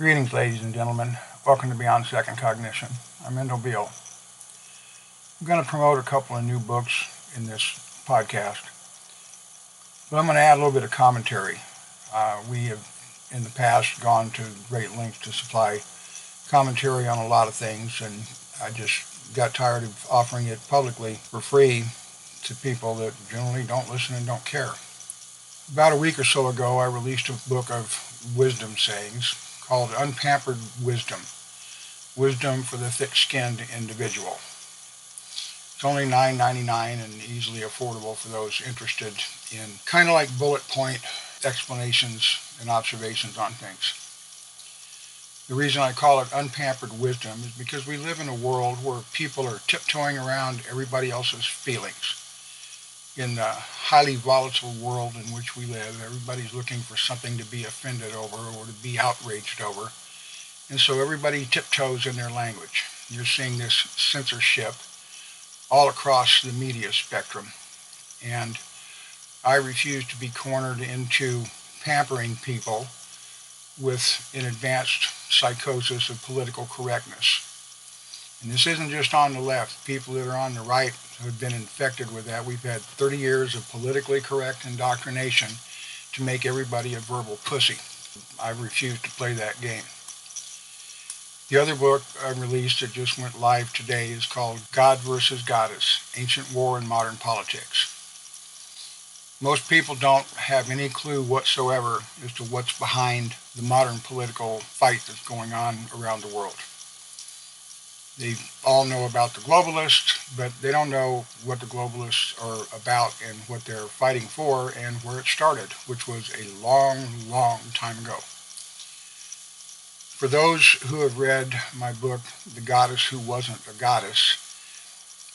Greetings, ladies and gentlemen. Welcome to Beyond Second Cognition. I'm Beall. I'm going to promote a couple of new books in this podcast, but I'm going to add a little bit of commentary. We have, in the past, gone to great lengths to supply commentary on a lot of things, and I just got tired of offering it publicly for free to people that generally don't listen and don't care. About a week or so ago, I released a book of wisdom sayings called Unpampered Wisdom. Wisdom for the thick-skinned individual. It's only $9.99 and easily affordable for those interested in kind of like bullet point explanations and observations on things. The reason I call it Unpampered Wisdom is because we live in a world where people are tiptoeing around everybody else's feelings. In the highly volatile world in which we live, everybody's looking for something to be offended over or to be outraged over. And so everybody tiptoes in their language. You're seeing this censorship all across the media spectrum. And I refuse to be cornered into pampering people with an advanced psychosis of political correctness. And this isn't just on the left. People that are on the right have been infected with that. We've had 30 years of politically correct indoctrination to make everybody a verbal pussy. I refuse to play that game. The other book I released that just went live today is called God versus Goddess, Ancient War and Modern Politics. Most people don't have any clue whatsoever as to what's behind the modern political fight that's going on around the world. They all know about the globalists, but they don't know what the globalists are about and what they're fighting for and where it started, which was a long, long time ago. For those who have read my book, The Goddess Who Wasn't a Goddess,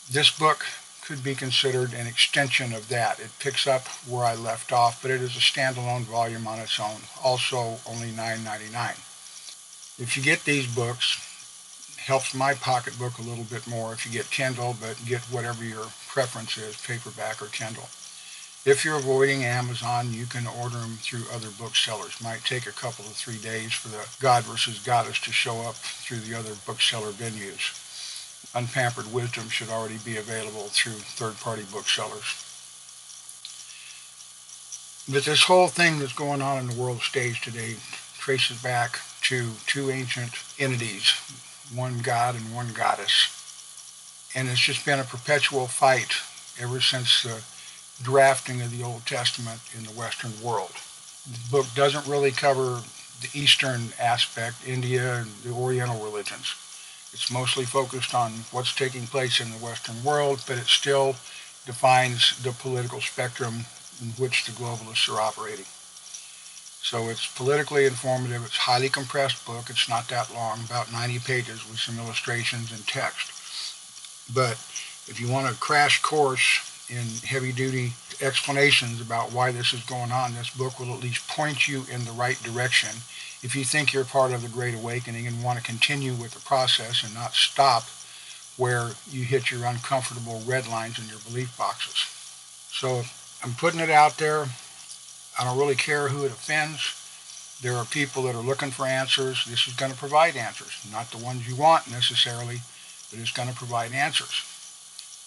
this book could be considered an extension of that. It picks up where I left off, but it is a standalone volume on its own, also only $9.99. If you get these books, helps my pocketbook a little bit more if you get Kindle, but get whatever your preference is, paperback or Kindle. If you're avoiding Amazon, you can order them through other booksellers. Might take a couple of 3 days for the God versus Goddess to show up through the other bookseller venues. Unpampered Wisdom should already be available through third-party booksellers. But this whole thing that's going on in the world stage today traces back to two ancient entities, one God and one goddess. And it's just been a perpetual fight ever since the drafting of the Old Testament in the Western world. The book doesn't really cover the Eastern aspect, India and the Oriental religions. It's mostly focused on what's taking place in the Western world, but it still defines the political spectrum in which the globalists are operating. So it's politically informative. It's a highly compressed book. It's not that long, about 90 pages with some illustrations and text. But if you want a crash course in heavy-duty explanations about why this is going on, this book will at least point you in the right direction if you think you're part of the Great Awakening and want to continue with the process and not stop where you hit your uncomfortable red lines in your belief boxes. So I'm putting it out there. I don't really care who it offends. There are people that are looking for answers. This is going to provide answers. Not the ones you want necessarily, but it's going to provide answers.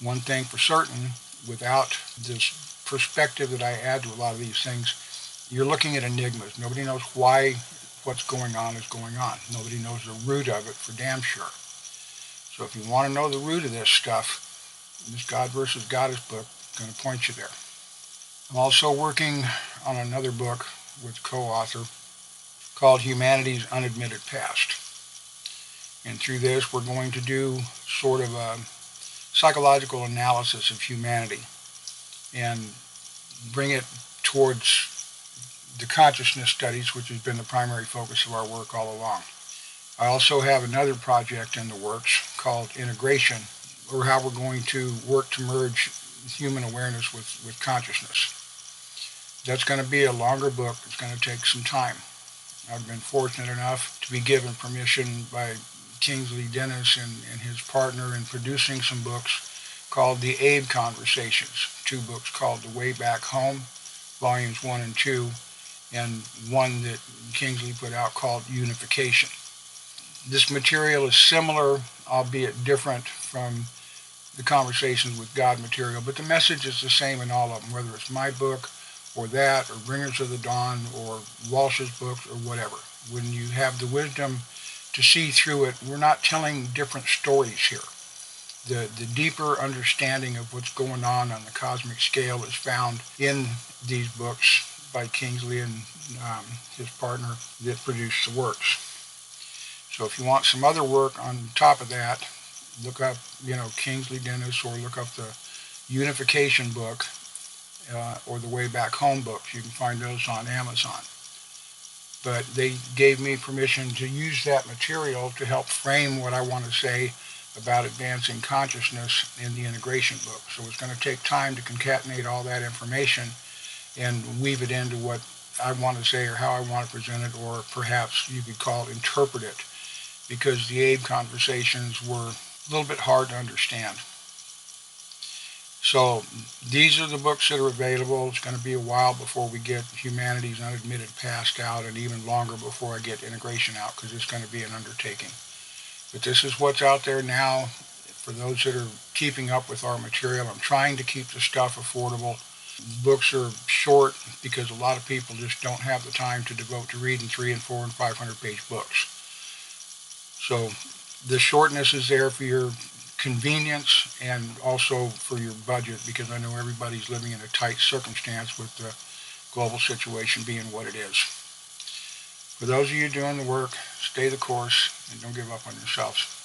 One thing for certain, without this perspective that I add to a lot of these things, you're looking at enigmas. Nobody knows why what's going on is going on. Nobody knows the root of it for damn sure. So if you want to know the root of this stuff, this God versus Goddess book is going to point you there. I'm also working on another book with co-author called Humanity's Unadmitted Past. And through this, we're going to do sort of a psychological analysis of humanity and bring it towards the consciousness studies, which has been the primary focus of our work all along. I also have another project in the works called Integration, or how we're going to work to merge human awareness with consciousness. That's going to be a longer book. It's going to take some time. I've been fortunate enough to be given permission by Kingsley Dennis and his partner in producing some books called The Abe Conversations, 2 books called The Way Back Home, Volumes 1 and 2, and one that Kingsley put out called Unification. This material is similar, albeit different, from the Conversations with God material, but the message is the same in all of them, whether it's my book or that, or Bringers of the Dawn, or Walsh's books, or whatever. When you have the wisdom to see through it, we're not telling different stories here. The deeper understanding of what's going on the cosmic scale is found in these books by Kingsley and his partner that produced the works. So if you want some other work on top of that, look up, Kingsley Dennis, or look up the Unification book or the Way Back Home books. You can find those on Amazon. But they gave me permission to use that material to help frame what I want to say about advancing consciousness in the integration book. So it's going to take time to concatenate all that information and weave it into what I want to say or how I want to present it, or perhaps you could call it interpret it, because the Abe conversations were a little bit hard to understand. So these are the books that are available. It's going to be a while before we get Humanity's Unadmitted Past out, and even longer before I get Integration out, because it's going to be an undertaking. But this is what's out there now for those that are keeping up with our material. I'm trying to keep the stuff affordable. Books are short because a lot of people just don't have the time to devote to reading 300 and 400 and 500 page books. So the shortness is there for your convenience and also for your budget, because I know everybody's living in a tight circumstance with the global situation being what it is. For those of you doing the work, stay the course and don't give up on yourselves.